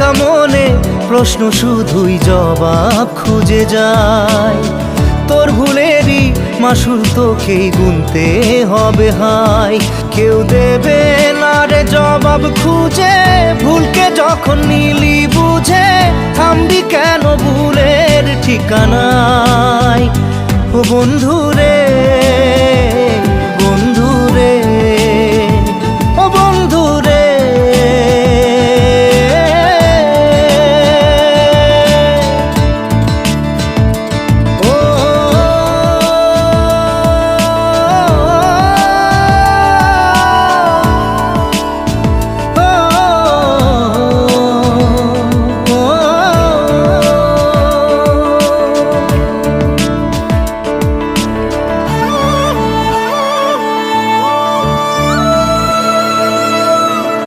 ভাঙা মনে প্রশ্ন শুধুই জবাব খুঁজে যায়। তোর ভুলেরই মাসুল তোকেই গুনতে হবে হাই। কেউ দেবে না রে জবাব খুঁজে, ভুলকে যখন নিলি বুঝে থামবি কেন ভুলের ঠিকানায়। ও বন্ধু রে